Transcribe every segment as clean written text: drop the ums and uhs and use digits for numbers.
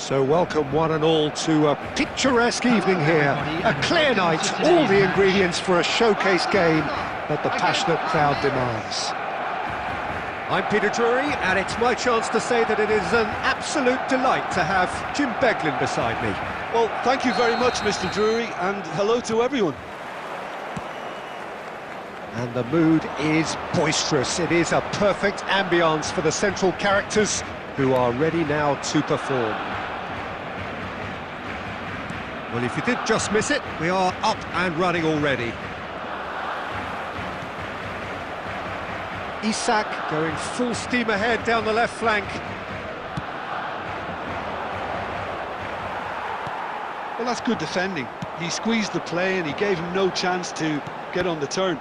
So welcome one and all to a picturesque evening here. A clear night, all the ingredients for a showcase game that the passionate crowd demands. I'm Peter Drury, and it's my chance to say that it is an absolute delight to have Jim Beglin beside me. Well, thank you very much, Mr. Drury, and hello to everyone. And the mood is boisterous. It is a perfect ambience for the central characters who are ready now to perform. Well, if you did just miss it, we are up and running already. Isak going full steam ahead down the left flank. Well, that's good defending. He squeezed the play and he gave him no chance to get on the turn.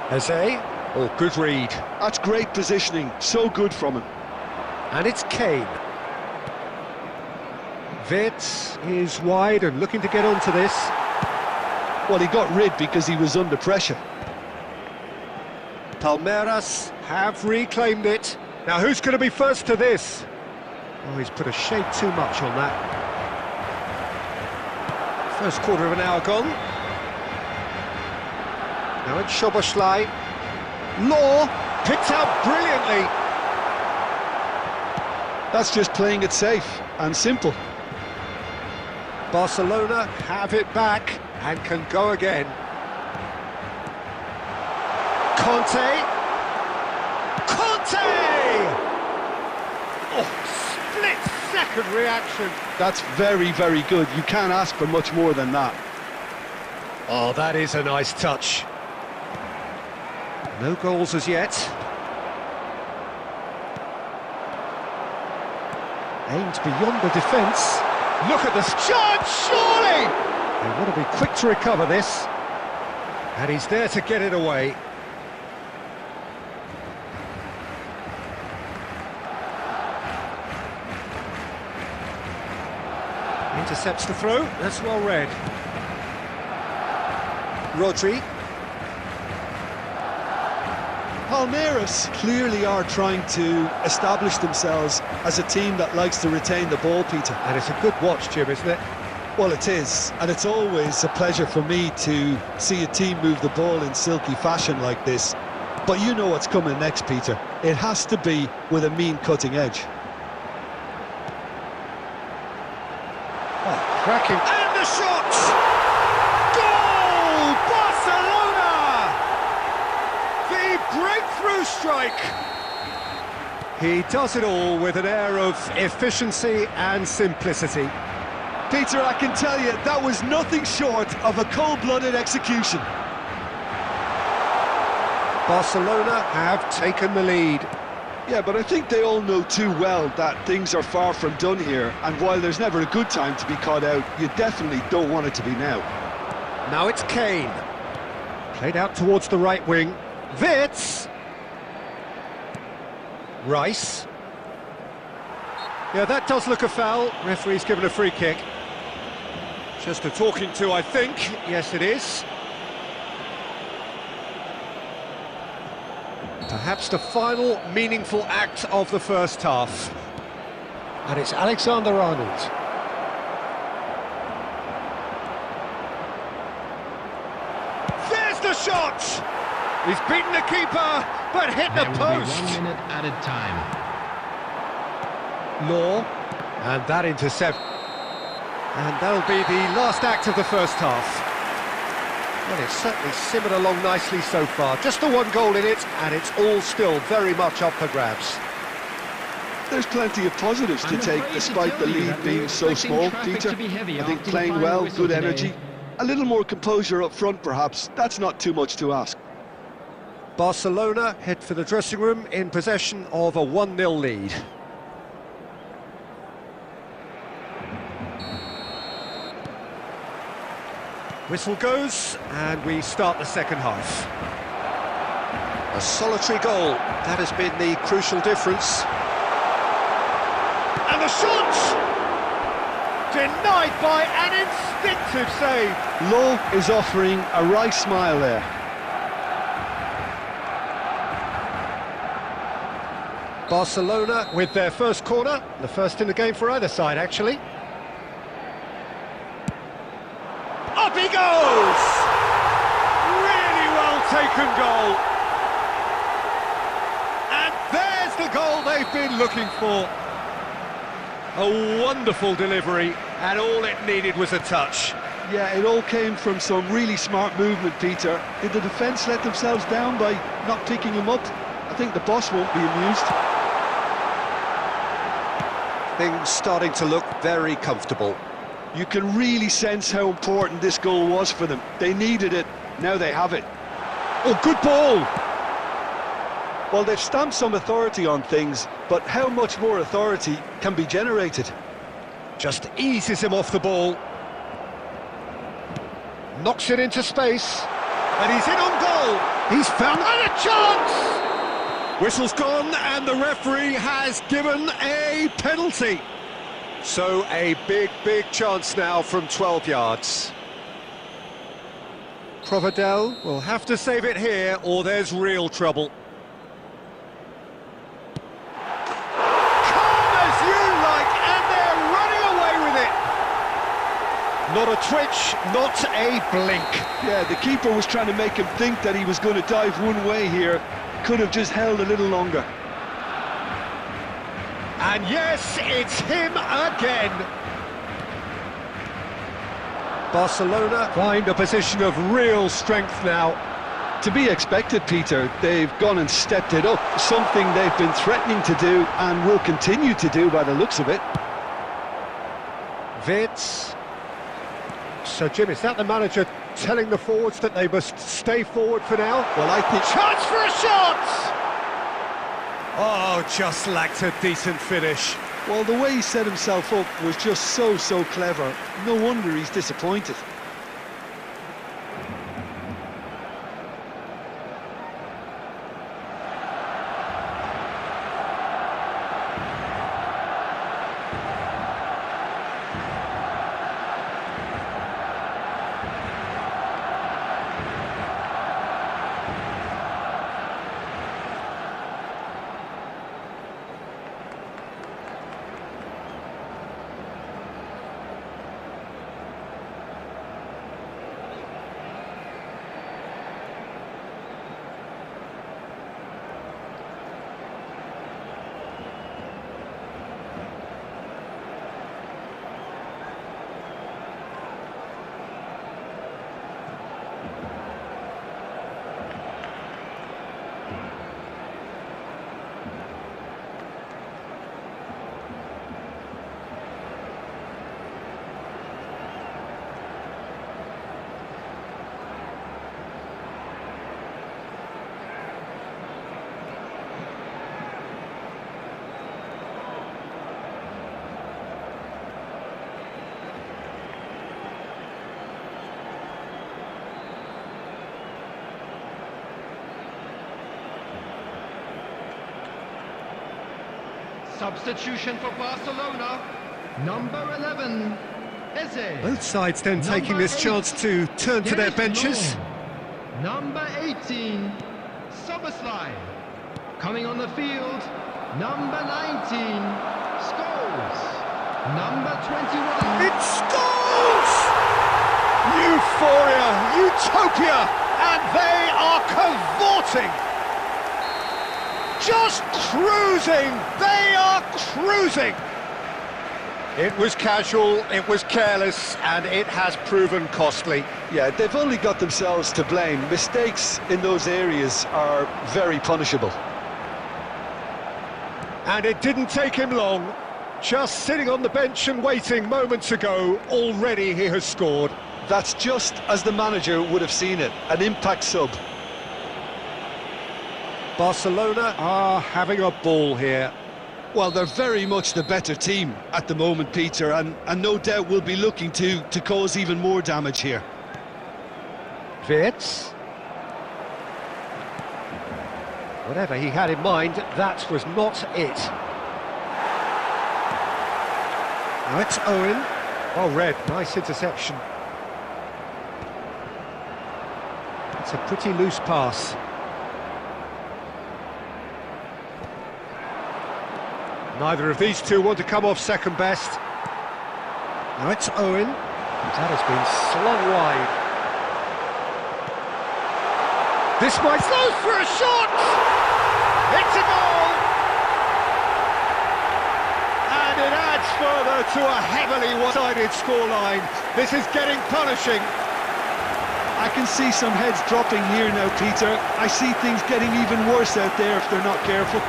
Jose, oh, good read. That's great positioning, so good from him. And it's Kane. Wirtz is wide and looking to get onto this. Well, he got rid because he was under pressure. Palmeiras have reclaimed it. Now who's going to be first to this? Oh, he's put a shade too much on that. First quarter of an hour gone. Now it's Szoboszlai. Law picked out brilliantly. That's just playing it safe and simple. Barcelona have it back and can go again. Conte! Oh, split-second reaction. That's very, very good. You can't ask for much more than that. Oh, that is a nice touch. No goals as yet. Aimed beyond the defence. Look at the shot, surely! They want to be quick to recover this. And he's there to get it away. Intercepts the throw, that's well read. Rodri. Palmeiras clearly are trying to establish themselves as a team that likes to retain the ball, Peter. And it's a good watch, Jim, isn't it? Well, it is, and it's always a pleasure for me to see a team move the ball in silky fashion like this. But you know what's coming next, Peter. It has to be with a mean cutting edge. Oh, cracking. And the shot! Goal! Barcelona! The breakthrough strike! He does it all with an air of efficiency and simplicity. Peter, I can tell you, that was nothing short of a cold-blooded execution. Barcelona have taken the lead. Yeah, but I think they all know too well that things are far from done here, and while there's never a good time to be caught out, you definitely don't want it to be now. Now it's Kane. Played out towards the right wing. Wirtz. Rice. Yeah, that does look a foul. Referee's given a free kick. Just a talking to, I think. Yes, it is. Perhaps the final meaningful act of the first half. And it's Alexander-Arnold. There's the shot! He's beaten the keeper, but hit the post. There will be 1 minute added time. Law, and that intercept. And that'll be the last act of the first half. Well, it's certainly simmered along nicely so far. Just the one goal in it, and it's all still very much up for grabs. There's plenty of positives to take, despite the lead being so small, Peter. I think playing well, good energy. A little more composure up front, perhaps. That's not too much to ask. Barcelona head for the dressing room in possession of a 1-0 lead. Whistle goes, and we start the second half. A solitary goal, that has been the crucial difference. And the shot! Denied by an instinctive save. Lowe is offering a wry smile there. Barcelona with their first corner, the first in the game for either side, actually. Up he goes! Really well taken goal. And there's the goal they've been looking for. A wonderful delivery, and all it needed was a touch. Yeah, it all came from some really smart movement, Peter. Did the defence let themselves down by not picking him up? I think the boss won't be amused. Things starting to look very comfortable. You can really sense how important this goal was for them. They needed it, now they have it. Oh, good ball! Well, they've stamped some authority on things, but how much more authority can be generated? Just eases him off the ball. Knocks it into space. And he's in on goal. He's found a chance! Whistle's gone and the referee has given a penalty. So a big chance now from 12 yards. Provedel will have to save it here or there's real trouble. Calm as you like, and they're running away with it. Not a twitch, not a blink. Yeah, the keeper was trying to make him think that he was going to dive one way here. Could have just held a little longer. And yes, it's him again. Barcelona find a position of real strength now. To be expected, Peter. They've gone and stepped it up, something they've been threatening to do and will continue to do by the looks of it. Vitz. So, Jim, is that the manager telling the forwards that they must stay forward for now? Well, I think... Chance for a shot! Oh, just lacked a decent finish. Well, the way he set himself up was just so clever. No wonder he's disappointed. Substitution for Barcelona, number 11, Eze. Both sides then taking this chance to turn to their benches. Number 18, Soboslai. Coming on the field, number 19, Scholes. Number 21. It scores! Euphoria, utopia, and they are cavorting. Just cruising, they are cruising. It was casual, it was careless, and it has proven costly. Yeah, they've only got themselves to blame. Mistakes in those areas are very punishable. And it didn't take him long. Just sitting on the bench and waiting moments ago, already he has scored. That's just as the manager would have seen it, an impact sub. Barcelona are having a ball here. Well, they're very much the better team at the moment, Peter, and no doubt will be looking to cause even more damage here. Vitz. Whatever he had in mind, that was not it. Now it's Owen. Oh, Red, nice interception. It's a pretty loose pass. Neither of these two want to come off second best. Now it's Owen. That has been slung wide. This might go for a shot! It's a goal! And it adds further to a heavily one-sided scoreline. This is getting punishing. I can see some heads dropping here now, Peter. I see things getting even worse out there if they're not careful.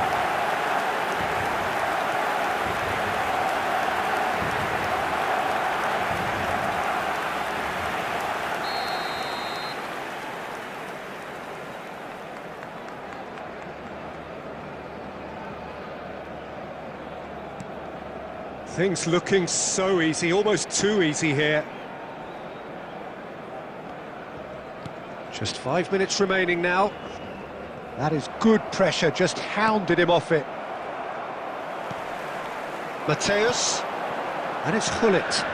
Things looking so easy, almost too easy here. Just 5 minutes remaining now. That is good pressure, just hounded him off it. Mateus. And it's Hullet.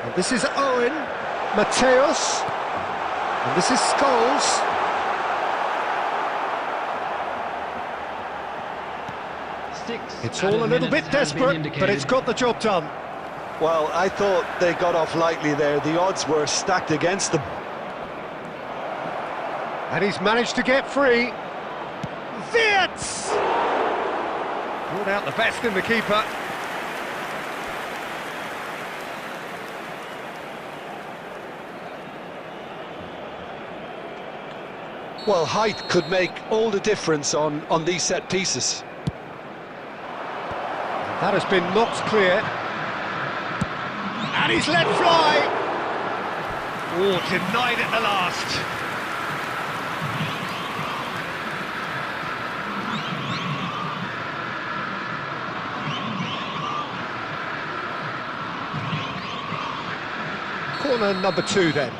And this is Owen. Mateus. And this is Scholes. It's all a little bit desperate, but it's got the job done. Well, I thought they got off lightly there. The odds were stacked against them. And he's managed to get free. Wirtz! Brought out the best in the keeper. Well, height could make all the difference on these set pieces. That has been knocked clear. And he's let fly! Oh, denied at the last. Corner number 2 then.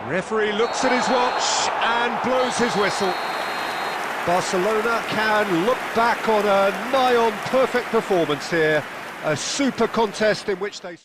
Referee looks at his watch and blows his whistle. Barcelona can look back on a nigh-on perfect performance here. A super contest in which they...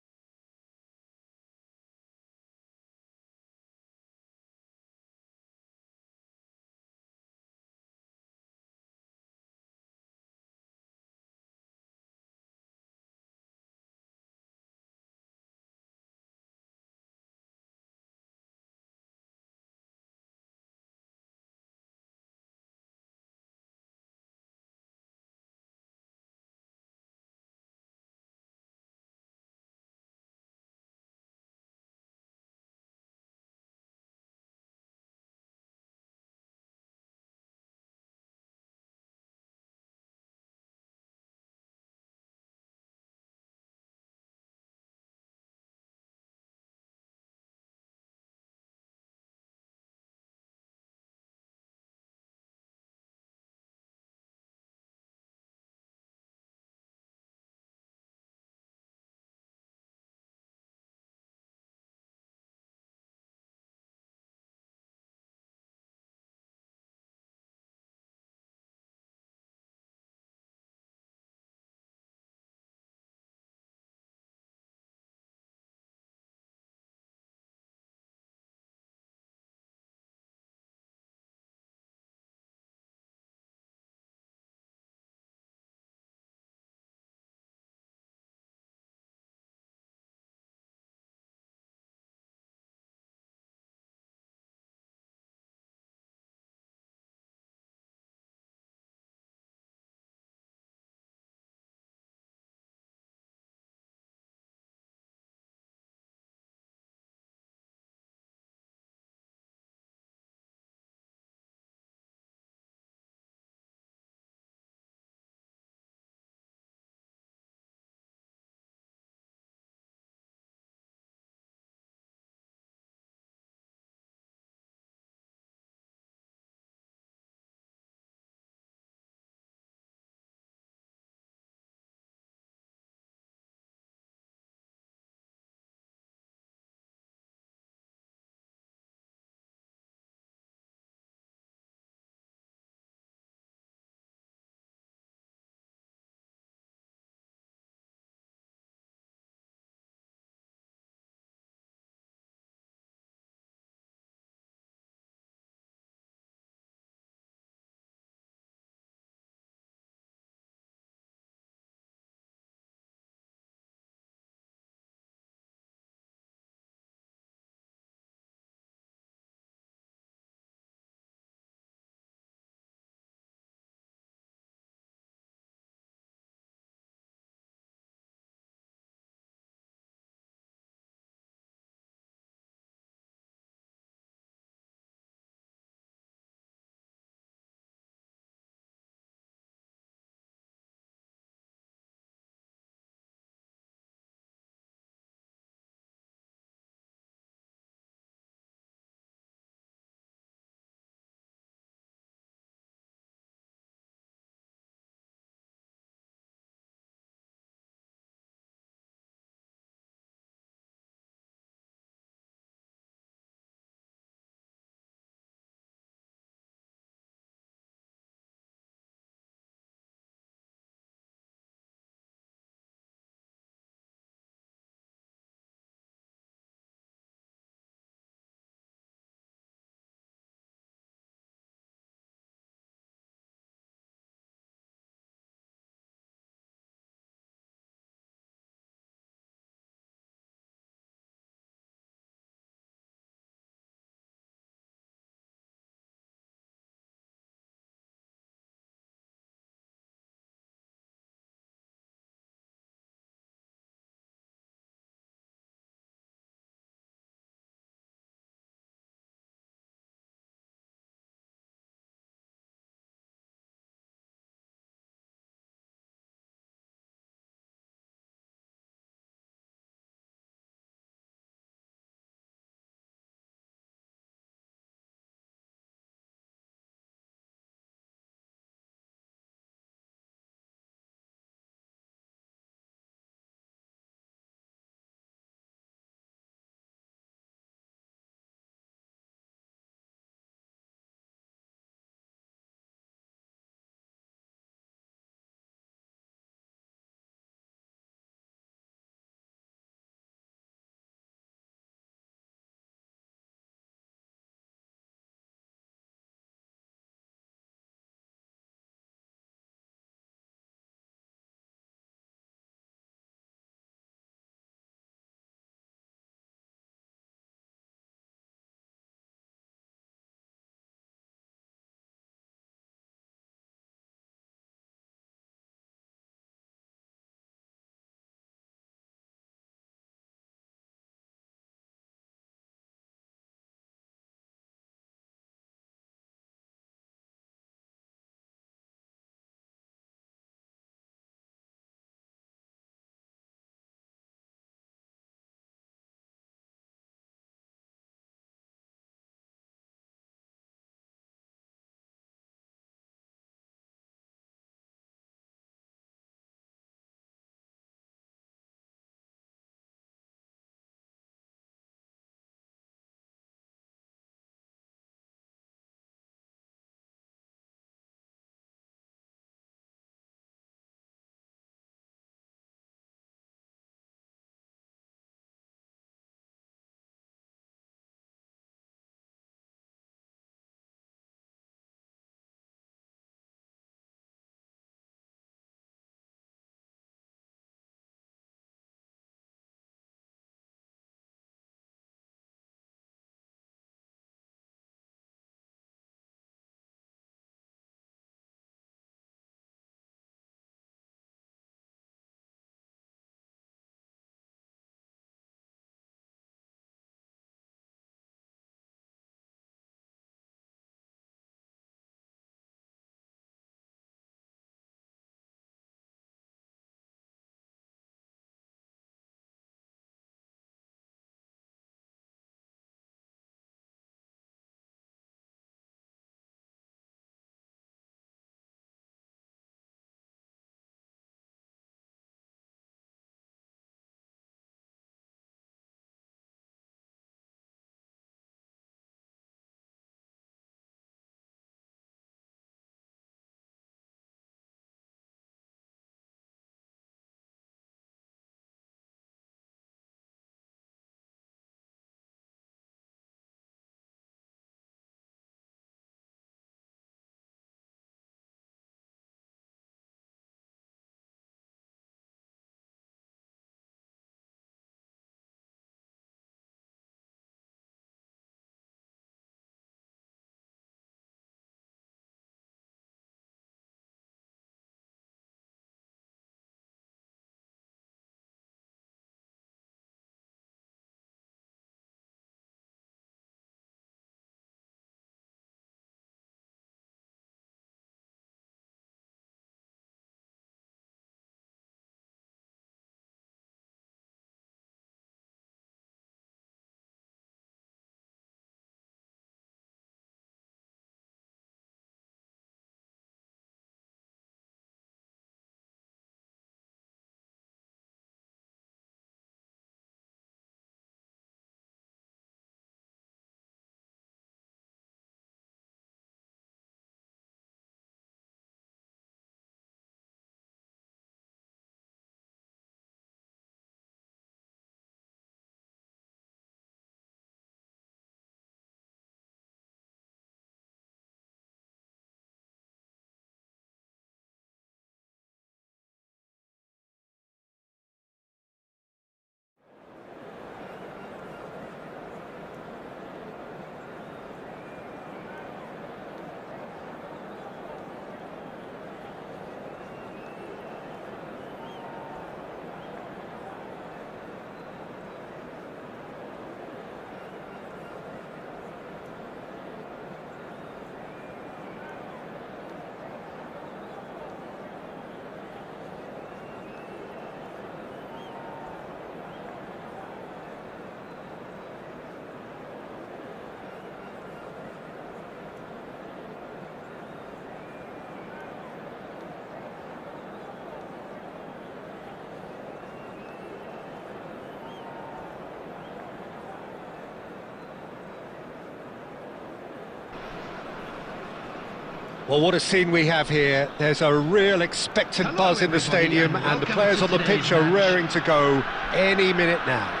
Well, what a scene we have here. There's a real expectant buzz in the stadium, and the players on the pitch are raring to go any minute now.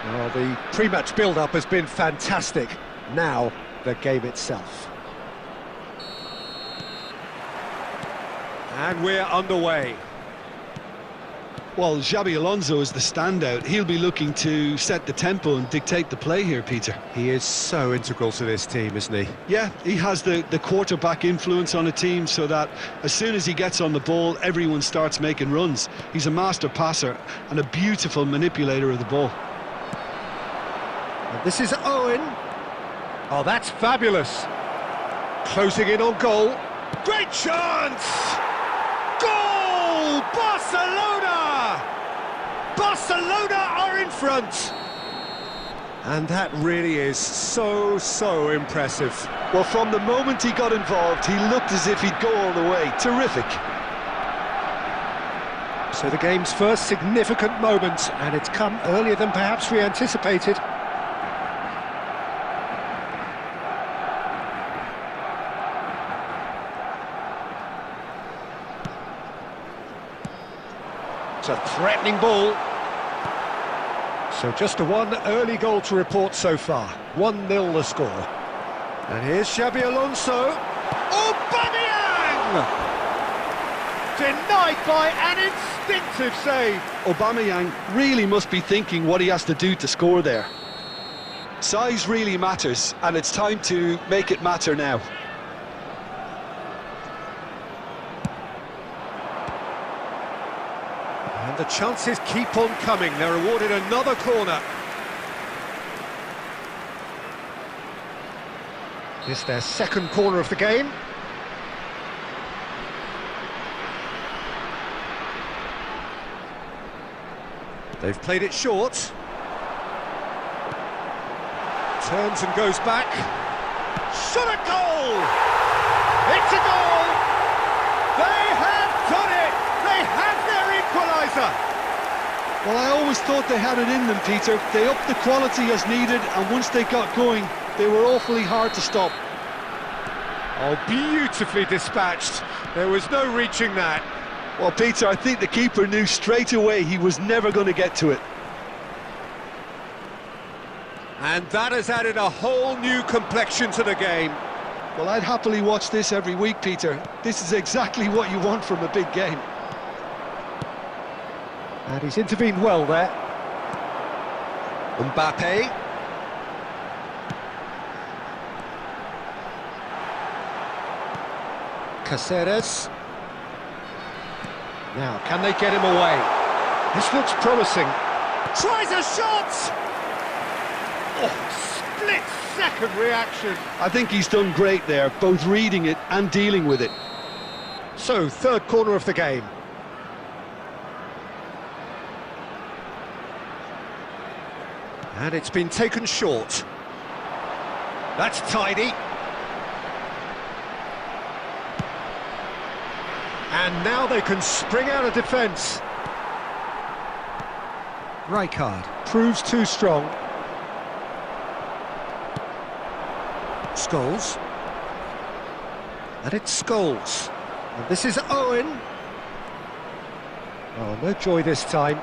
Well, the pre-match build-up has been fantastic. Now, the game itself. And we're underway. Well, Xabi Alonso is the standout. He'll be looking to set the tempo and dictate the play here, Peter. He is so integral to this team, isn't he? Yeah, he has the quarterback influence on a team so that as soon as he gets on the ball, everyone starts making runs. He's a master passer and a beautiful manipulator of the ball. And this is Owen. Oh, that's fabulous. Closing in on goal. Great chance! Goal! Barcelona! Barcelona are in front! And that really is so impressive. Well, from the moment he got involved, he looked as if he'd go all the way. Terrific. So the game's first significant moment, and it's come earlier than perhaps we anticipated. It's a threatening ball. So just a one early goal to report so far. 1-0 the score. And here's Xabi Alonso. Aubameyang! Denied by an instinctive save. Aubameyang really must be thinking what he has to do to score there. Size really matters, and it's time to make it matter now. And the chances keep on coming. They're awarded another corner. This is their second corner of the game. They've played it short. Turns and goes back. Shot a goal! It's a goal! They have done it! They have their equaliser! Well, I always thought they had it in them, Peter. They upped the quality as needed, and once they got going, they were awfully hard to stop. Oh, beautifully dispatched. There was no reaching that. Well, Peter, I think the keeper knew straight away he was never going to get to it. And that has added a whole new complexion to the game. Well, I'd happily watch this every week, Peter. This is exactly what you want from a big game. And he's intervened well there. Mbappe. Caceres. Now, can they get him away? This looks promising. Tries a shot! Oh, split-second reaction. I think he's done great there, both reading it and dealing with it. So, third corner of the game. And it's been taken short. That's tidy. And now they can spring out of defence. Rijkaard proves too strong. Scholes. And it's Scholes. And this is Owen. Oh, no joy this time.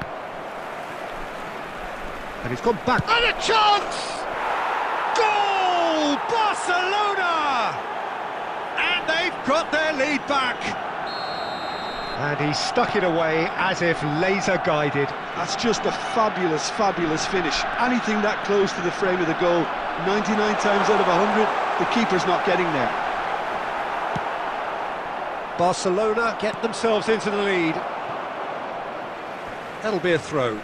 And he's gone back. And a chance! Goal! Barcelona! And they've got their lead back. And he stuck it away as if laser-guided. That's just a fabulous finish. Anything that close to the frame of the goal, 99 times out of 100, the keeper's not getting there. Barcelona get themselves into the lead. That'll be a throw.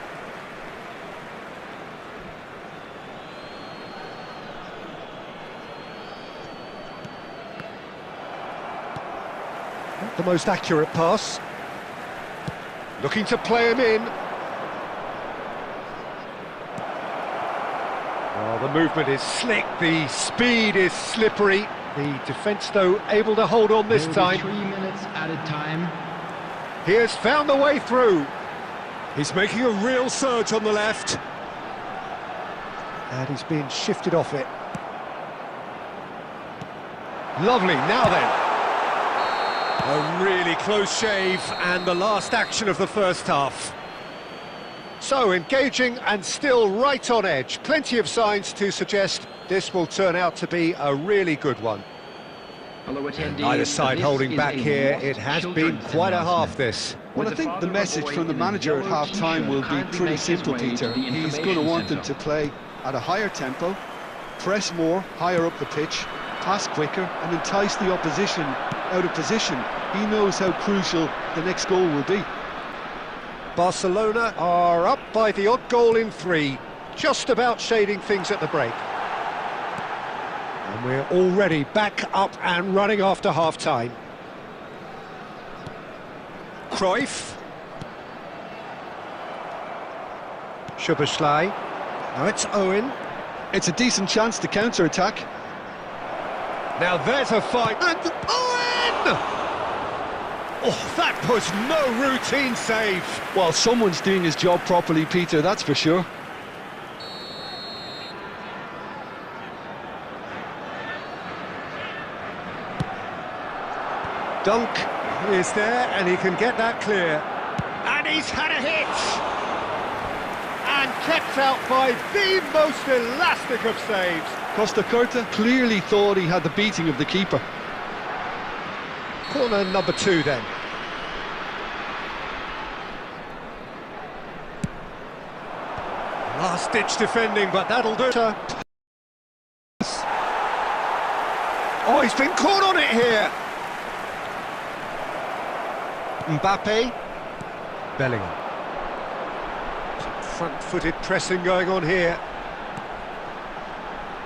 Not the most accurate pass. Looking to play him in. Well, the movement is slick, the speed is slippery. The defence, though, able to hold on this time. 3 minutes at a time. He has found the way through. He's making a real surge on the left. And he's being shifted off it. Lovely, now then. A really close shave, and the last action of the first half. So, engaging and still right on edge. Plenty of signs to suggest this will turn out to be a really good one. Neither side holding back here. It has been quite a half, this. Well, I think the message from the manager at half-time will be pretty simple, Peter. He's going to want them to play at a higher tempo, press more, higher up the pitch, pass quicker, and entice the opposition out of position. He knows how crucial the next goal will be. Barcelona are up by the odd goal in 3, just about shading things at the break. And we're already back up and running after half-time. Cruyff. Szoboszlai. Now it's Owen. It's a decent chance to counter-attack. Now there's a fight. And Owen! Oh, that was no routine save. Well, someone's doing his job properly, Peter, that's for sure. Dunk is there, and he can get that clear. And he's had a hit! And kept out by the most elastic of saves. Costa Curta clearly thought he had the beating of the keeper. Corner number 2 then. Last-ditch defending, but that'll do. Oh, he's been caught on it here. Mbappe. Bellingham. Some front-footed pressing going on here.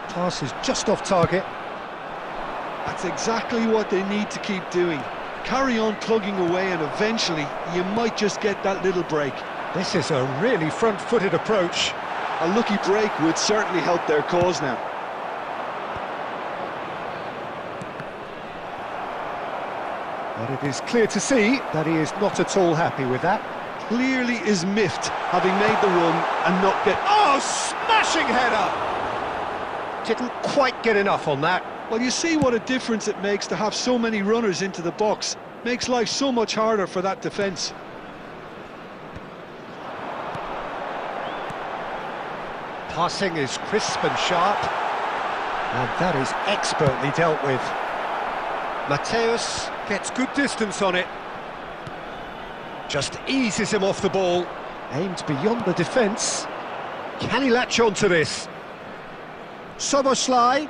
Pass is just off target. That's exactly what they need to keep doing. Carry on plugging away, and eventually you might just get that little break. This is a really front-footed approach. A lucky break would certainly help their cause now. But it is clear to see that he is not at all happy with that. Clearly is miffed, having made the run and not get... Oh, smashing header! Didn't quite get enough on that. Well, you see what a difference it makes to have so many runners into the box. Makes life so much harder for that defence. Passing is crisp and sharp. And that is expertly dealt with. Mateus gets good distance on it. Just eases him off the ball. Aimed beyond the defence. Can he latch on to this? Szoboszlai.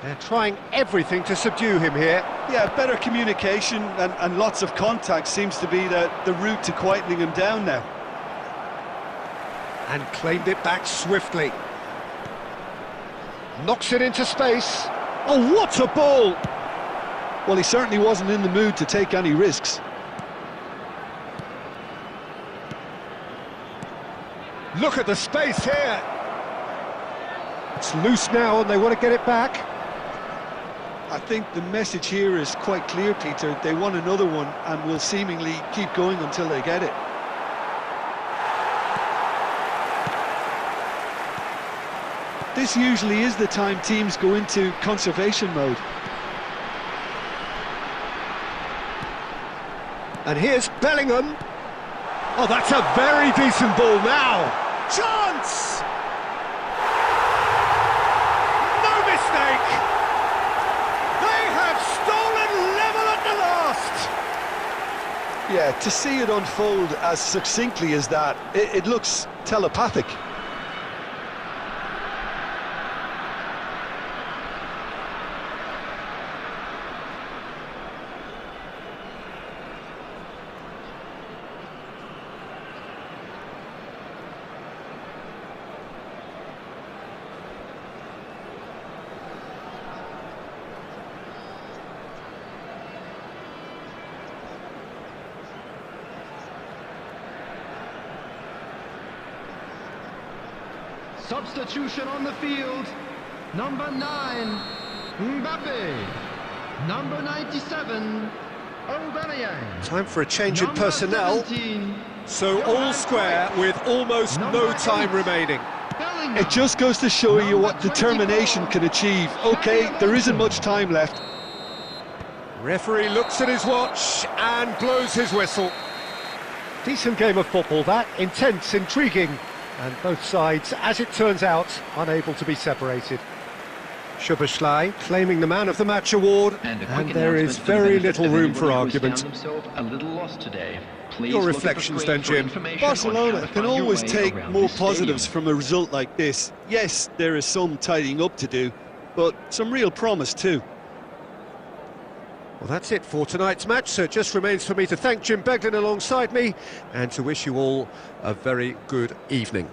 They're trying everything to subdue him here. Yeah, better communication and lots of contact seems to be the route to quietening him down now. And claimed it back swiftly. Knocks it into space. Oh, what a ball! Well, he certainly wasn't in the mood to take any risks. Look at the space here. It's loose now and they want to get it back. I think the message here is quite clear, Peter. They want another one and will seemingly keep going until they get it. This usually is the time teams go into conservation mode. And here's Bellingham. Oh, that's a very decent ball now. Chance! No mistake! They have stolen level at the last! Yeah, to see it unfold as succinctly as that, it looks telepathic. Substitution on the field. Number 9, Mbappe. Number 97, Aubameyang. Time for a change in personnel. 17, So all square with almost no time remaining. Bellingham. It just goes to show you what determination can achieve. Okay, there isn't much time left. Referee looks at his watch and blows his whistle. Decent game of football that, intense, intriguing, and both sides, as it turns out, unable to be separated. Szoboszlai claiming the Man of the Match award, and there is very little room for argument. Your reflections then, Jim? Barcelona can always take more positives from a result like this. Yes, there is some tidying up to do, but some real promise too. Well, that's it for tonight's match, so it just remains for me to thank Jim Beglin alongside me and to wish you all a very good evening.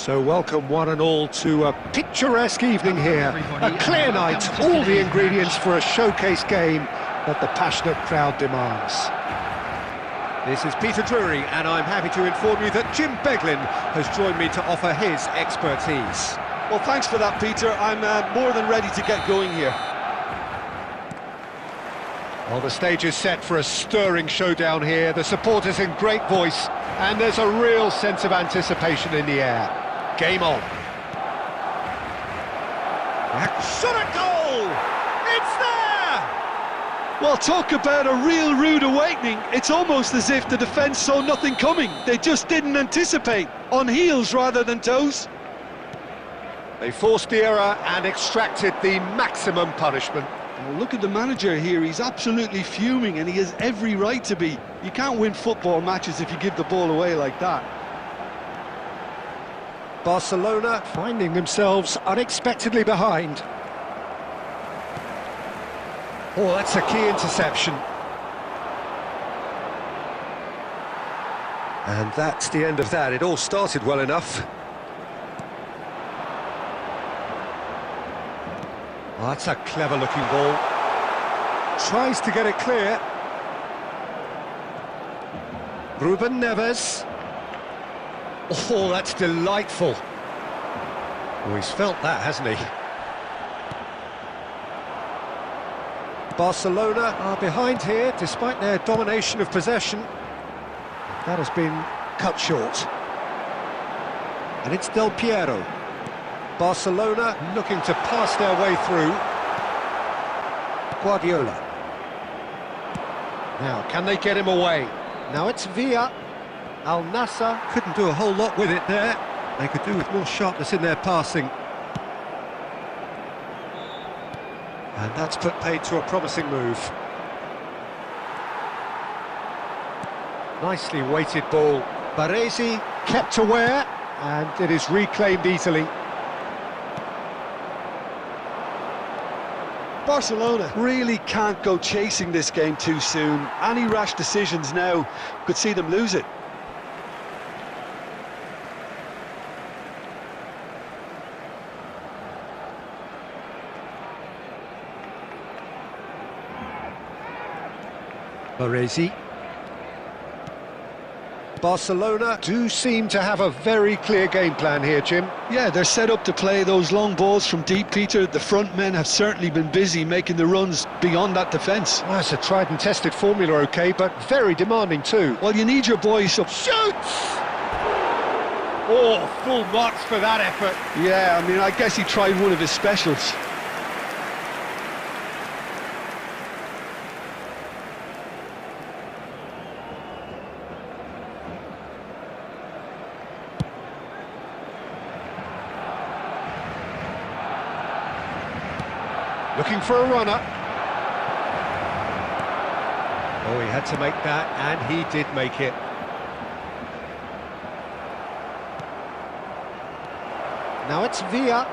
So welcome one and all to a picturesque evening here. A clear night, all the ingredients for a showcase game that the passionate crowd demands. This is Peter Drury, and I'm happy to inform you that Jim Beglin has joined me to offer his expertise. Well, thanks for that, Peter. I'm more than ready to get going here. Well, the stage is set for a stirring showdown here. The supporters in great voice, and there's a real sense of anticipation in the air. Game on. Shot at goal! It's there! Well, talk about a real rude awakening. It's almost as if the defence saw nothing coming. They just didn't anticipate. On heels rather than toes. They forced the error and extracted the maximum punishment. Well, look at the manager here. He's absolutely fuming, and he has every right to be. You can't win football matches if you give the ball away like that. Barcelona finding themselves unexpectedly behind. Oh, that's a key interception. And that's the end of that. It all started well enough. Oh, that's a clever-looking ball. Tries to get it clear. Ruben Neves. Oh, that's delightful. Oh, he's felt that, hasn't he? Barcelona are behind here, despite their domination of possession. That has been cut short. And it's Del Piero. Barcelona looking to pass their way through. Guardiola. Now, can they get him away? Now it's Villa. Al Nassr couldn't do a whole lot with it there. They could do with more sharpness in their passing. And that's put paid to a promising move. Nicely weighted ball. Baresi kept aware, and it is reclaimed easily. Barcelona really can't go chasing this game too soon. Any rash decisions now could see them lose it. Baresi. Barcelona do seem to have a very clear game plan here, Jim. Yeah, they're set up to play those long balls from deep, Peter. The front men have certainly been busy making the runs beyond that defence. Well, it's a tried and tested formula, OK, but very demanding too. Well, you need your boys up. Shoots! Oh, full marks for that effort. Yeah, I mean, I guess he tried one of his specials. Looking for a runner. Oh, he had to make that, and he did make it. Now it's Villa.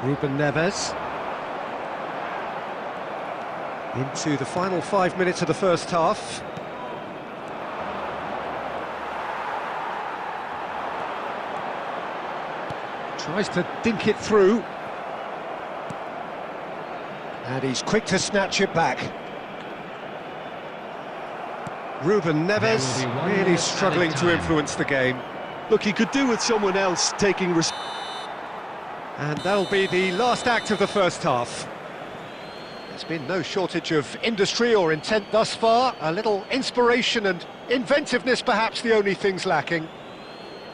Ruben Neves. Into the final 5 minutes of the first half. Tries to dink it through. And he's quick to snatch it back. Ruben Neves really struggling to influence the game. Look, he could do with someone else taking risk. And that'll be the last act of the first half. There's been no shortage of industry or intent thus far. A little inspiration and inventiveness, perhaps the only things lacking.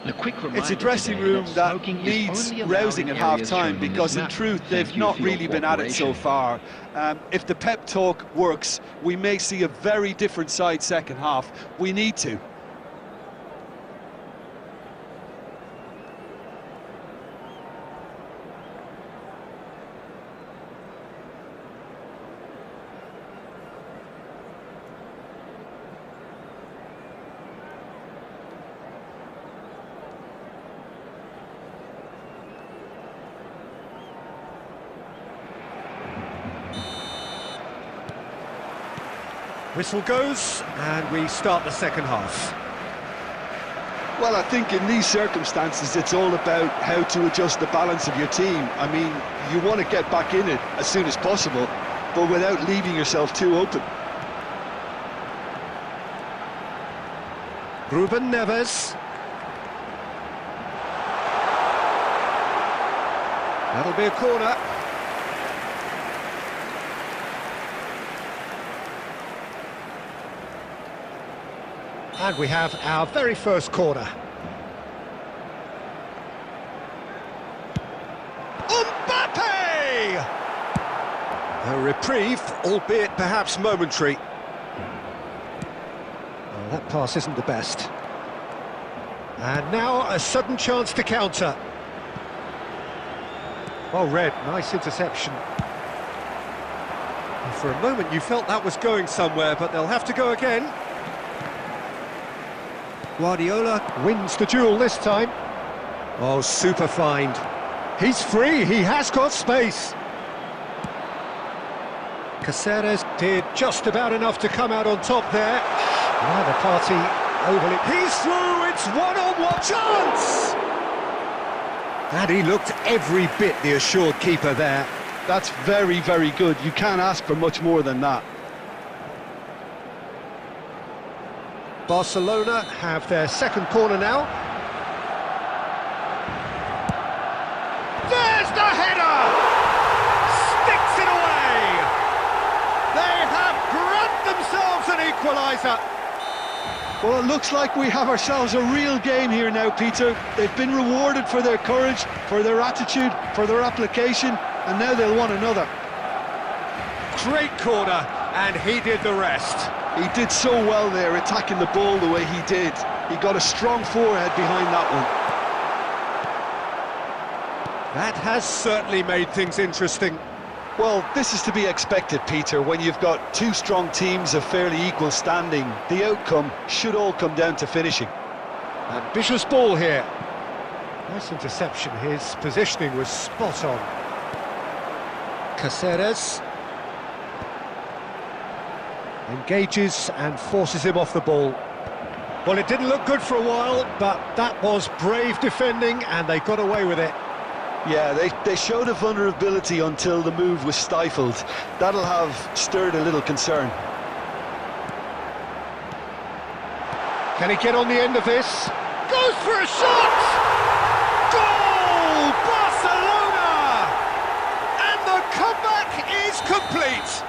It's a dressing room that needs rousing at half-time, because in truth they've not really been at it so far. If the pep talk works, we may see a very different side second half. We need to. Whistle goes, and we start the second half. Well, I think in these circumstances, it's all about how to adjust the balance of your team. I mean, you want to get back in it as soon as possible, but without leaving yourself too open. Ruben Neves. That'll be a corner. And we have our very first corner. Mbappe! A reprieve, albeit perhaps momentary. Oh, that pass isn't the best. And now a sudden chance to counter. Well read, nice interception. And for a moment you felt that was going somewhere, but they'll have to go again. Guardiola wins the duel this time. Oh, super find. He's free, he has got space. Caceres did just about enough to come out on top there. Neither party overly... He's through, it's one-on-one chance! And he looked every bit the assured keeper there. That's very, very good. You can't ask for much more than that. Barcelona have their second corner now. There's the header! Sticks it away! They have grabbed themselves an equaliser. Well, it looks like we have ourselves a real game here now, Peter. They've been rewarded for their courage, for their attitude, for their application, and now they'll want another. Great corner, and he did the rest. He did so well there, attacking the ball the way he did. He got a strong forehead behind that one. That has certainly made things interesting. Well, this is to be expected, Peter. When you've got two strong teams of fairly equal standing, the outcome should all come down to finishing. Ambitious ball here. Nice interception, his positioning was spot on. Caceres engages and forces him off the ball. Well, it didn't look good for a while, but that was brave defending and they got away with it. Yeah, they showed a vulnerability until the move was stifled. That'll have stirred a little concern. Can he get on the end of this? Goes for a shot! Goal! Barcelona! And the comeback is complete!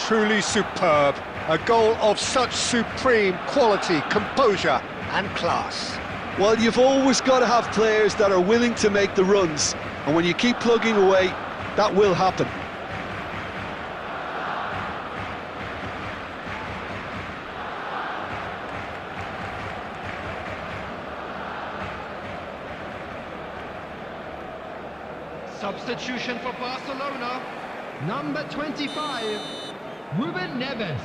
Truly superb. A goal of such supreme quality, composure and class. Well, you've always got to have players that are willing to make the runs, and when you keep plugging away, that will happen. Substitution for Barcelona. Number 25, Ruben Neves.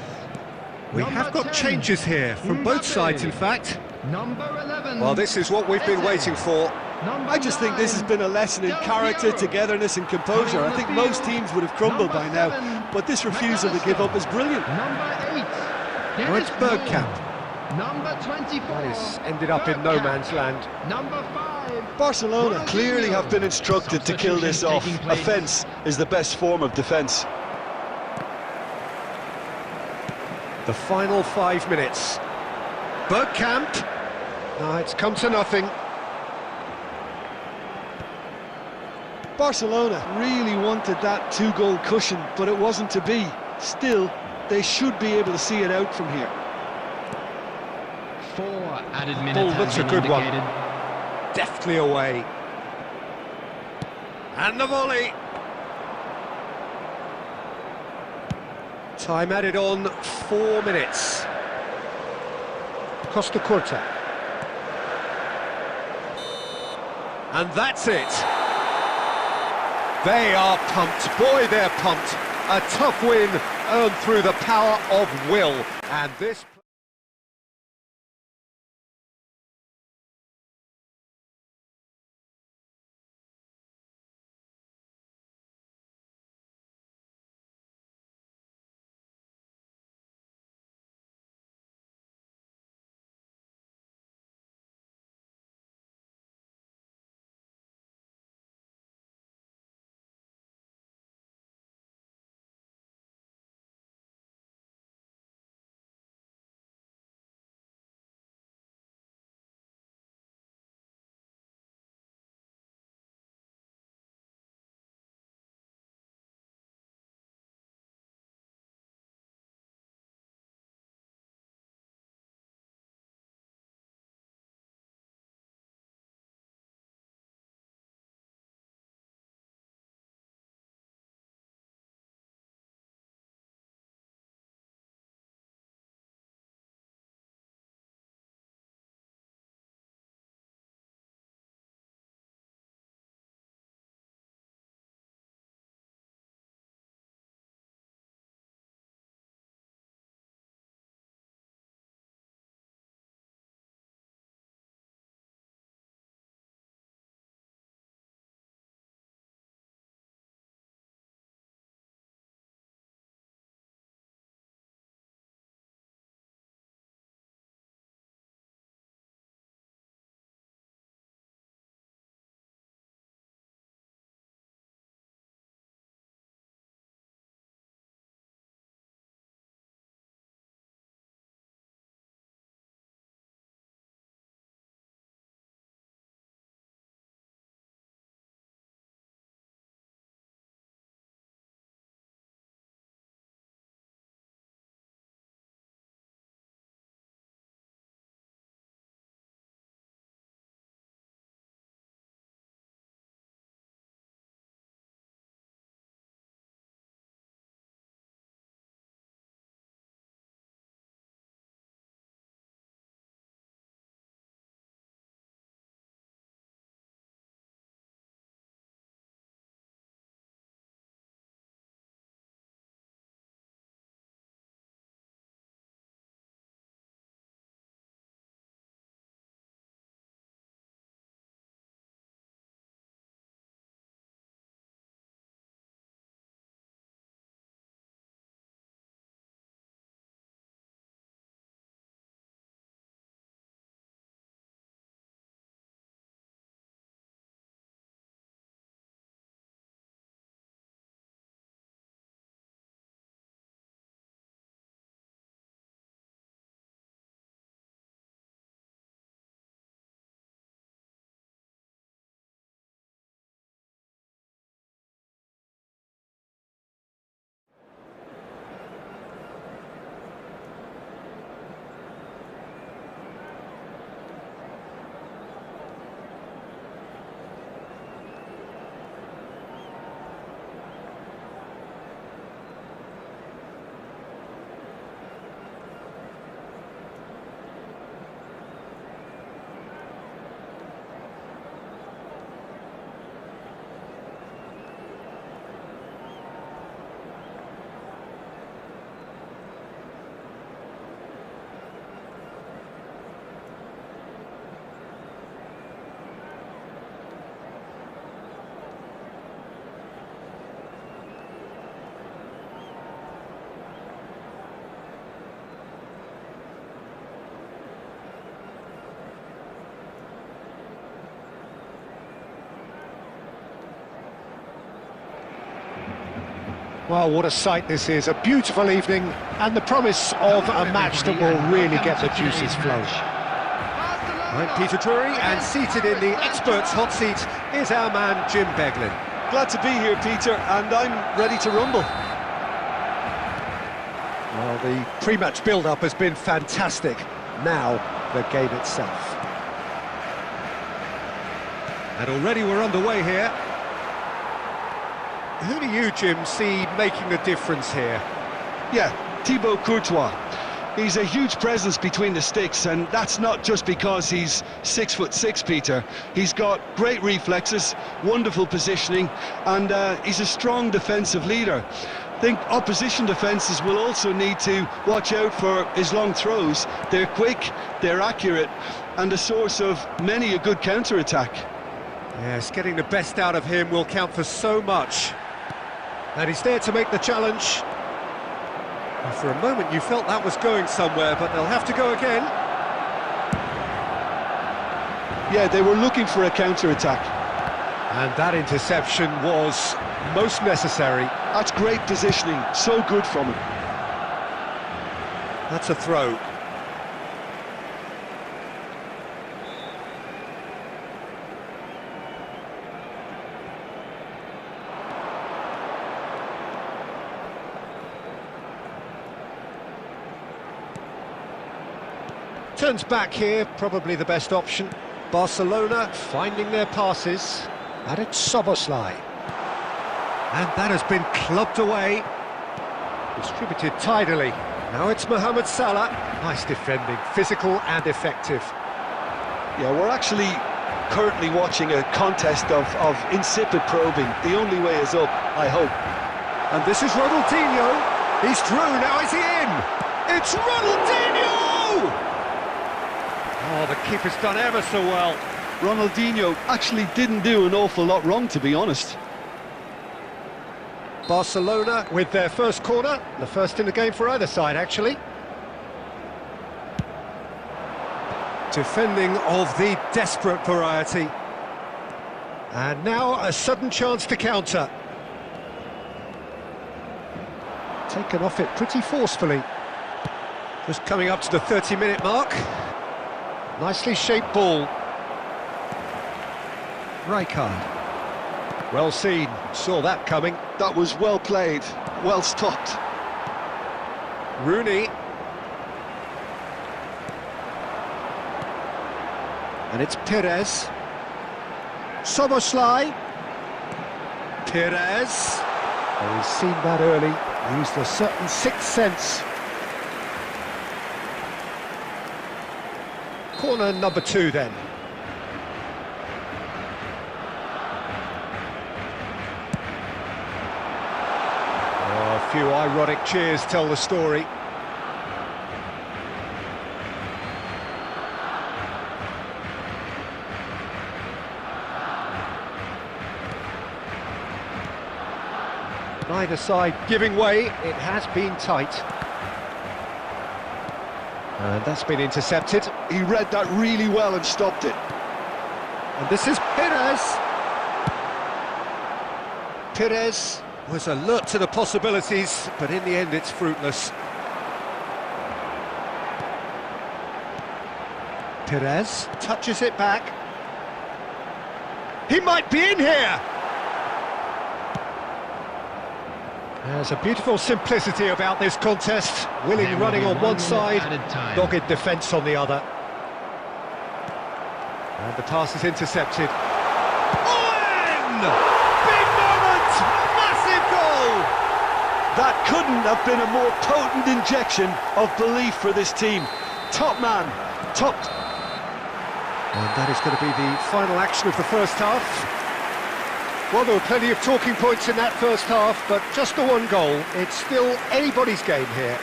We have got changes here from both sides, in fact. Number 11. Well, this is what we've been waiting for. I just think this has been a lesson in character, togetherness and composure. I think most teams would have crumbled by now, but this refusal to give up is brilliant. Number 8. Now it's Bergkamp. Number 24. That is ended up in no man's land. Number 5. Barcelona clearly have been instructed to kill this off. Offence is the best form of defence. The final 5 minutes. Bergkamp. No, it's come to nothing. Barcelona really wanted that two-goal cushion, but it wasn't to be. Still, they should be able to see it out from here. 4 added minutes. Ball looks a good one. indicated. Deftly away. And the volley. Time added on 4 minutes. Costa Curta. And that's it. They are pumped. Boy, they're pumped. A tough win earned through the power of will. And this... Well, what a sight this is, a beautiful evening, and the promise of a match that will really get the juices flowing. I'm Peter Drury, and seated in the experts' hot seat is our man Jim Beglin. Glad to be here, Peter, and I'm ready to rumble. Well, the pre-match build-up has been fantastic. Now, the game itself. And already we're underway here. Who do you, Jim, see making a difference here? Yeah, Thibaut Courtois. He's a huge presence between the sticks, and that's not just because he's 6'6", Peter. He's got great reflexes, wonderful positioning, and he's a strong defensive leader. I think opposition defences will also need to watch out for his long throws. They're quick, they're accurate, and a source of many a good counter-attack. Yes, getting the best out of him will count for so much. And he's there to make the challenge. Well, for a moment you felt that was going somewhere, but they'll have to go again. Yeah, they were looking for a counter-attack. And that interception was most necessary. That's great positioning, so good from him. That's a throw. Turns back here, probably the best option. Barcelona finding their passes. And it's Szoboszlai. And that has been clubbed away. Distributed tidily. Now it's Mohamed Salah. Nice defending, physical and effective. Yeah, we're actually currently watching a contest of insipid probing. The only way is up, I hope. And this is Ronaldinho. He's through, now is he in? It's Ronaldinho! Oh, the keeper's done ever so well. Ronaldinho actually didn't do an awful lot wrong, to be honest. Barcelona with their first corner, the first in the game for either side, actually. Defending of the desperate variety. And now a sudden chance to counter. Taken off it pretty forcefully. Just coming up to the 30-minute mark. Nicely shaped ball. Rijkaard. Well seen, saw that coming. That was well played, well stopped. Rooney. And it's Perez. Szoboszlai. Perez. Oh, he's seen that early, used a certain sixth sense. Corner number 2 then. Oh, a few ironic cheers tell the story. Neither side giving way, it has been tight. And that's been intercepted. He read that really well and stopped it. And this is Perez. Perez Was alert to the possibilities, but in the end it's fruitless. Perez touches it back. He might be in here! There's a beautiful simplicity about this contest. Willing running on one side, dogged defence on the other. And the pass is intercepted. Owen! Big moment! Massive goal! That couldn't have been a more potent injection of belief for this team. Top man, top. And that is going to be the final action of the first half. Well, there were plenty of talking points in that first half, but just the one goal. It's still anybody's game here.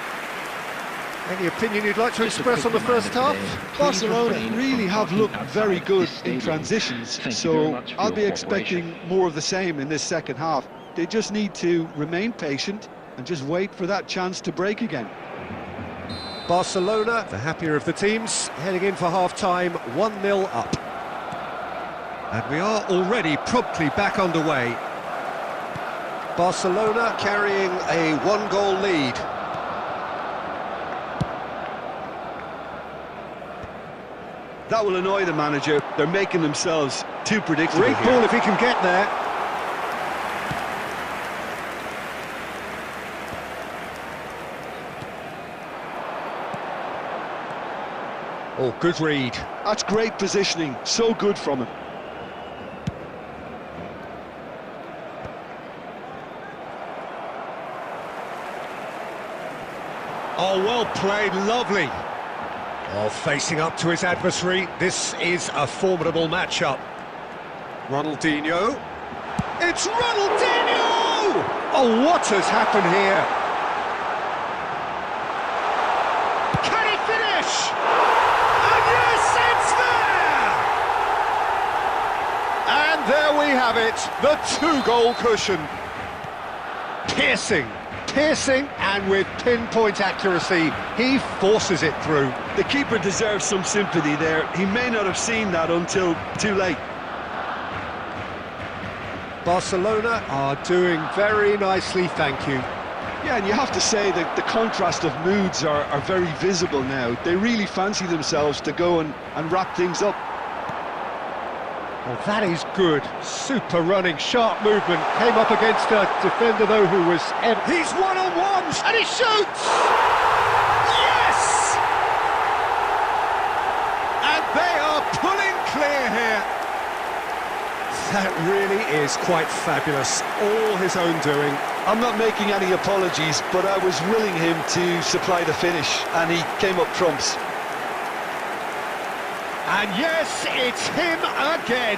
Any opinion you'd like to express on the first half? Barcelona really have looked very good in transitions, so I'll be expecting more of the same in this second half. They just need to remain patient and just wait for that chance to break again. Barcelona, the happier of the teams, heading in for half-time, 1-0 up. And we are already promptly back underway. Barcelona carrying a one-goal lead. That will annoy the manager. They're making themselves too predictable Great here. ball if he can get there. Oh, good read. That's great positioning. So good from him. Oh, well played, lovely. Oh, facing up to his adversary, this is a formidable matchup. Ronaldinho. It's Ronaldinho! Oh, what has happened here? Can he finish? And yes, it's there! And there we have it, the two-goal cushion. Piercing, and with pinpoint accuracy, he forces it through. The keeper deserves some sympathy there. He may not have seen that until too late. Barcelona are doing very nicely, thank you. Yeah, and you have to say that the contrast of moods are very visible now. They really fancy themselves to go and wrap things up. Oh, that is good. Super running, sharp movement. Came up against a defender, though, who was... He's one-on-one, and he shoots! Yes! And they are pulling clear here. That really is quite fabulous. All his own doing. I'm not making any apologies, but I was willing him to supply the finish, and he came up trumps. And yes, it's him again.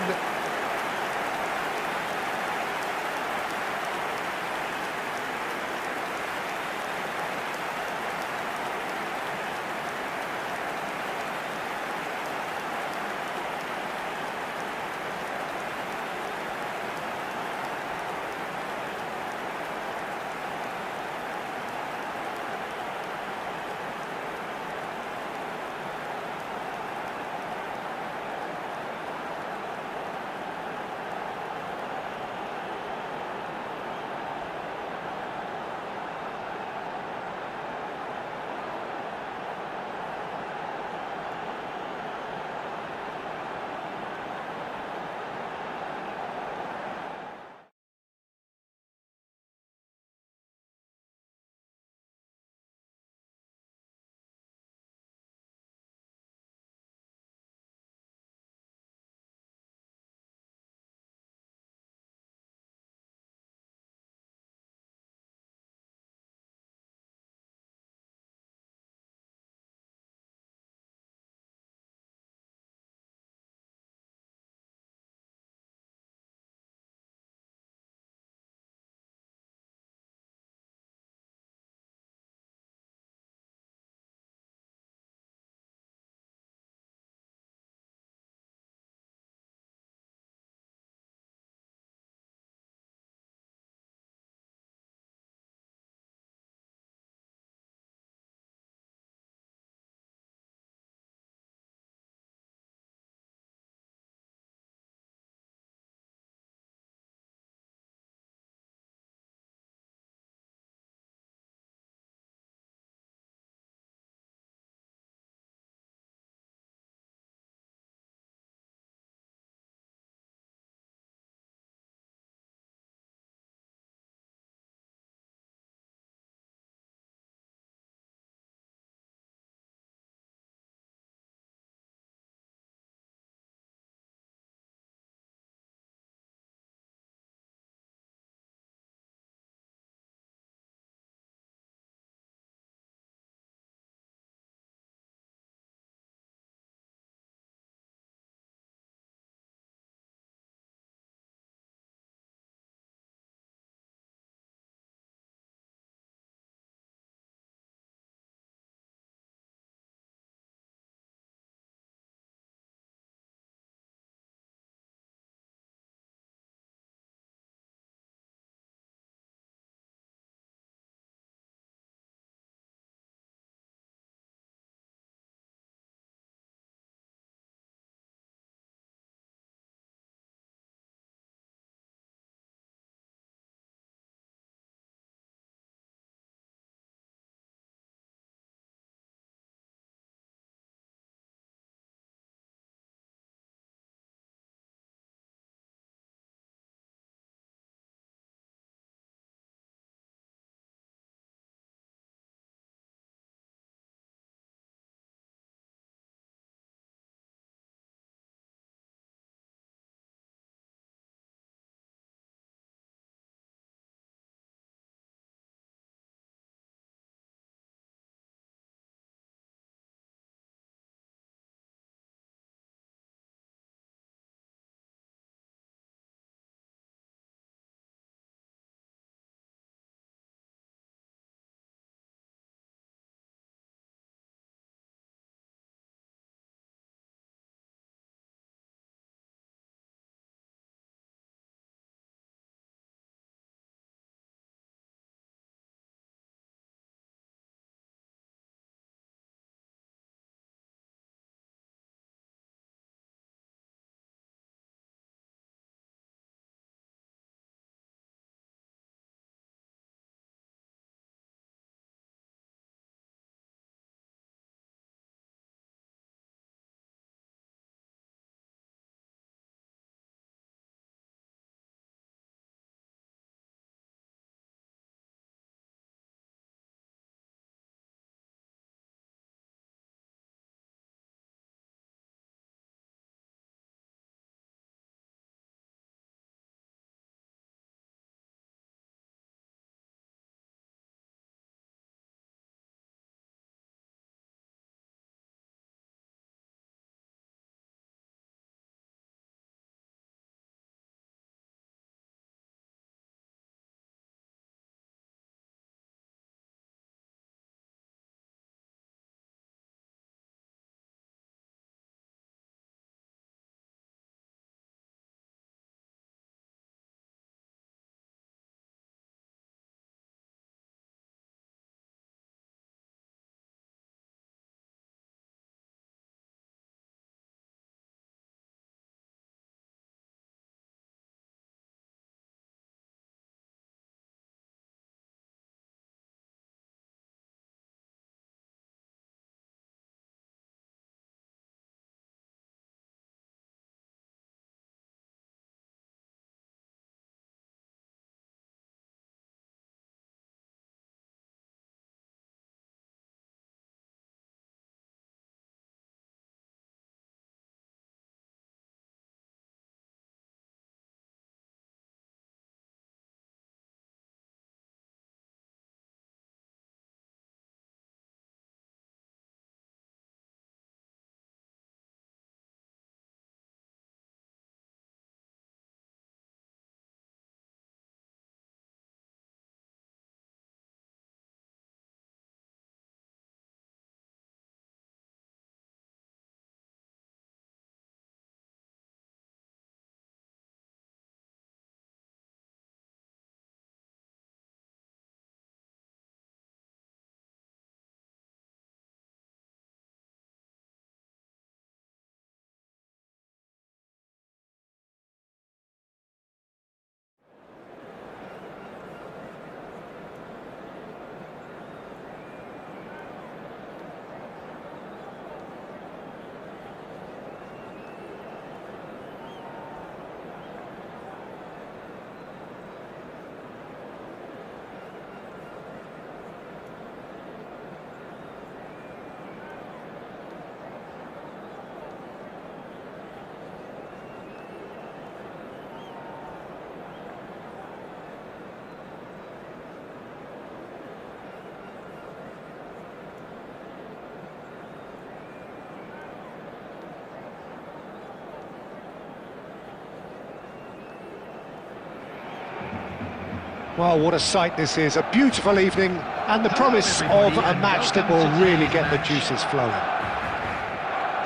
Well, what a sight this is, a beautiful evening, and the promise of a match that will really get the juices flowing.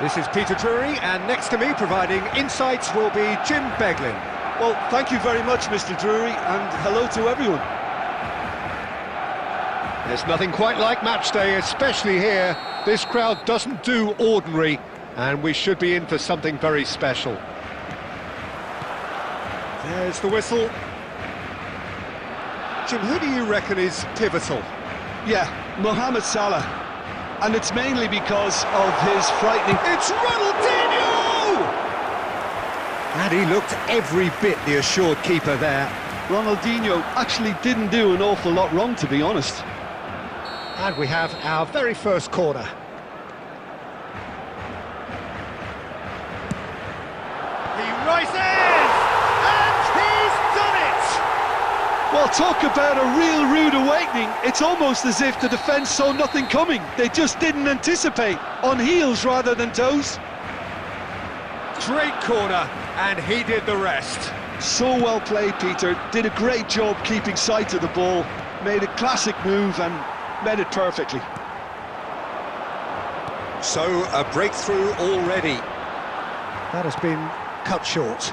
This is Peter Drury, and next to me providing insights will be Jim Beglin. Well, thank you very much, Mr. Drury, and hello to everyone. There's nothing quite like match day, especially here. This crowd doesn't do ordinary, and we should be in for something very special. There's the whistle. Jim, who do you reckon is pivotal? Yeah, Mohamed Salah. And it's mainly because of his frightening... It's Ronaldinho! And he looked every bit the assured keeper there. Ronaldinho actually didn't do an awful lot wrong, to be honest. And we have our very first corner. He rises! And he's done it! Well, talk about a real rude awakening. It's almost as if the defence saw nothing coming. They just didn't anticipate, on heels rather than toes. Great corner, and he did the rest. So well played, Peter. Did a great job keeping sight of the ball. Made a classic move and made it perfectly. So, a breakthrough already. That has been cut short.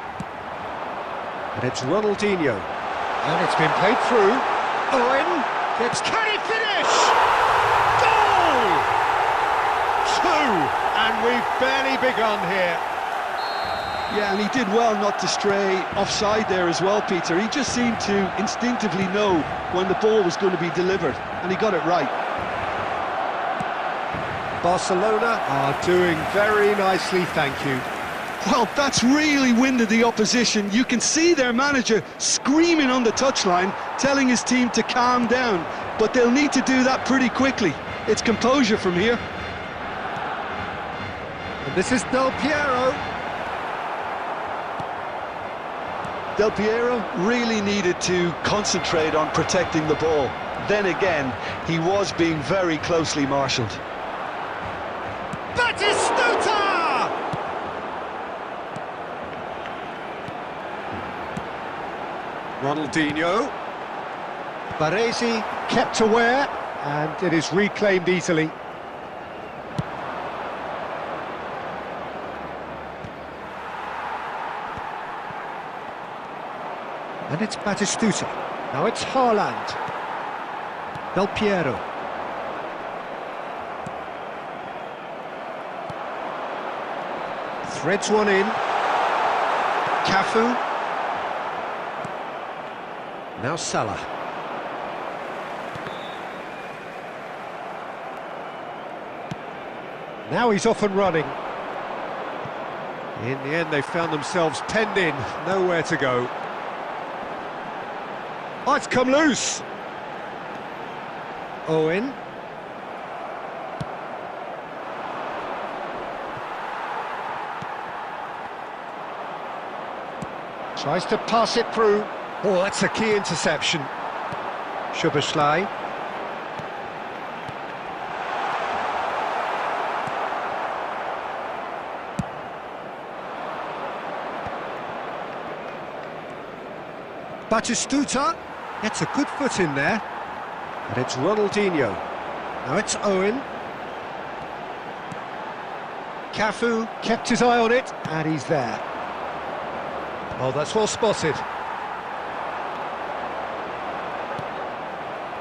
And it's Ronaldinho. And it's been played through. Owen gets... Can he finish? Goal! 2! And we've barely begun here. Yeah, and he did well not to stray offside there as well, Peter. He just seemed to instinctively know when the ball was going to be delivered, and he got it right. Barcelona are doing very nicely, thank you. Well, that's really winded the opposition. You can see their manager screaming on the touchline, telling his team to calm down, but they'll need to do that pretty quickly. It's composure from here. And this is Del Piero. Del Piero really needed to concentrate on protecting the ball. Then again, he was being very closely marshalled. Batistuta! Ronaldinho. Baresi kept aware, and it is reclaimed easily. And it's Batistuta. Now it's Haaland. Del Piero. Threads one in. Cafu. Now Salah. Now he's off and running. In the end, they found themselves penned in, nowhere to go. Oh, it's come loose. Owen. Tries to pass it through. Oh, that's a key interception. Szoboszlai. Batistuta gets a good foot in there. And it's Ronaldinho. Now it's Owen. Cafu kept his eye on it, and he's there. Oh, that's well spotted.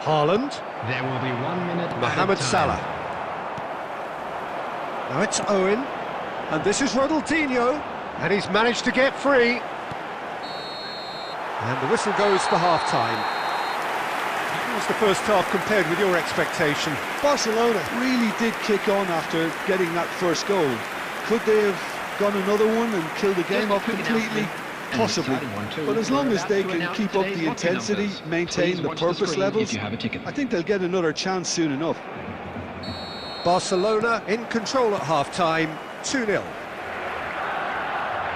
Haaland. There will be 1 minute. Mohamed Salah. Now it's Owen. And this is Ronaldinho. And he's managed to get free. And the whistle goes for half-time. How was the first half compared with your expectation? Barcelona really did kick on after getting that first goal. Could they have gone another one and killed the game off completely? Possibly. But as long as they can keep up the intensity, maintain the purpose levels, I think they'll get another chance soon enough. Barcelona in control at half-time, 2-0.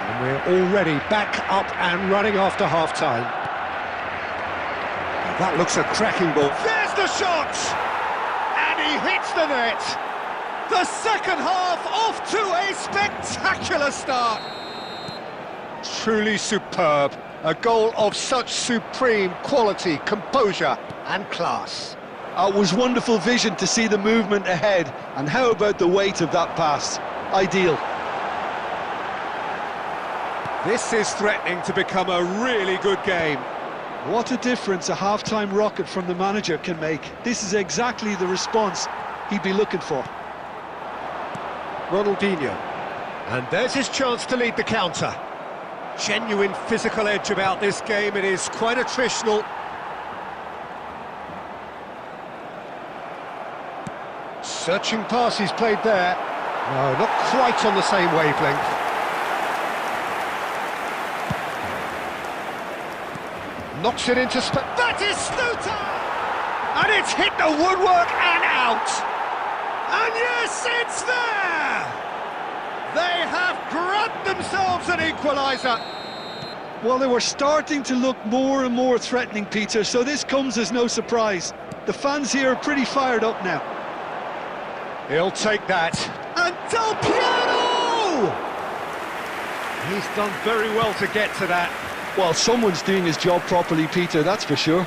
And we're already back up and running after half-time. That looks a cracking ball. There's the shot! And he hits the net! The second half off to a spectacular start! Truly superb. A goal of such supreme quality, composure and class. It was wonderful vision to see the movement ahead, and how about the weight of that pass? Ideal. This is threatening to become a really good game. What a difference a half-time rocket from the manager can make. This is exactly the response he'd be looking for. Ronaldinho. And there's his chance to lead the counter. Genuine physical edge about this game. It is quite attritional. Searching pass he's played there. No, not quite on the same wavelength. Knocks it into space. That is Sluter! And it's hit the woodwork and out! And yes, it's there! They have grabbed themselves an equaliser. Well, they were starting to look more and more threatening, Peter, so this comes as no surprise. The fans here are pretty fired up now. He'll take that. And Del Piero! He's done very well to get to that. Well, someone's doing his job properly, Peter, that's for sure.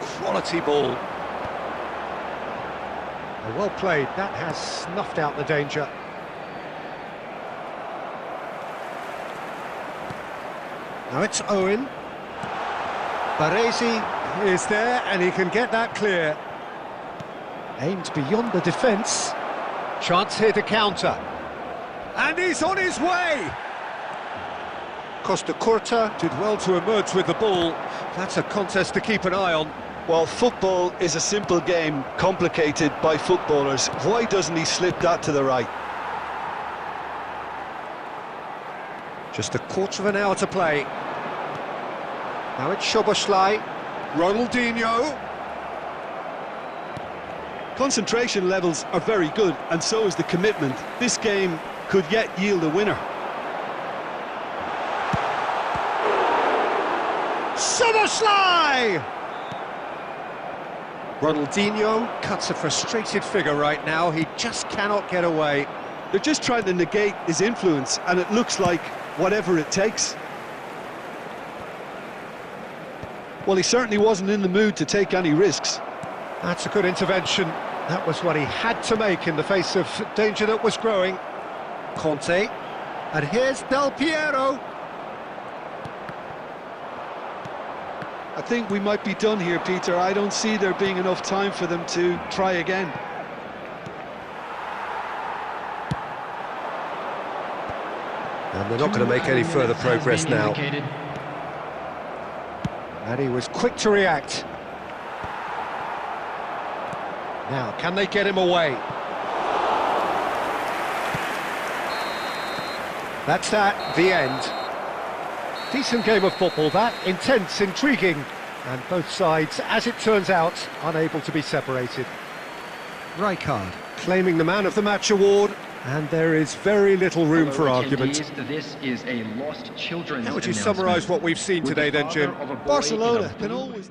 Quality ball. Well played, that has snuffed out the danger. Now it's Owen. Baresi is there and he can get that clear. Aimed beyond the defence. Chance here to counter. And he's on his way! Costa Curta did well to emerge with the ball. That's a contest to keep an eye on. Well, football is a simple game, complicated by footballers. Why doesn't he slip that to the right? Just a quarter of an hour to play. Now it's Szoboszlai. Ronaldinho. Concentration levels are very good, and so is the commitment. This game could yet yield a winner. Szoboszlai! Ronaldinho cuts a frustrated figure right now. He just cannot get away. They're just trying to negate his influence, and it looks like whatever it takes. Well, he certainly wasn't in the mood to take any risks. That's a good intervention. That was what he had to make in the face of danger that was growing. Conte. And here's Del Piero. I think we might be done here, Peter. I don't see there being enough time for them to try again. And they're not going to make any further progress now. And he was quick to react. Now, can they get him away? That's that, the end. Decent game of football, that. Intense, intriguing. And both sides, as it turns out, unable to be separated. Rijkaard claiming the Man of the Match award. And there is very little room for argument. This is a lost children's How would you summarise what we've seen today then, Jim? Barcelona can always...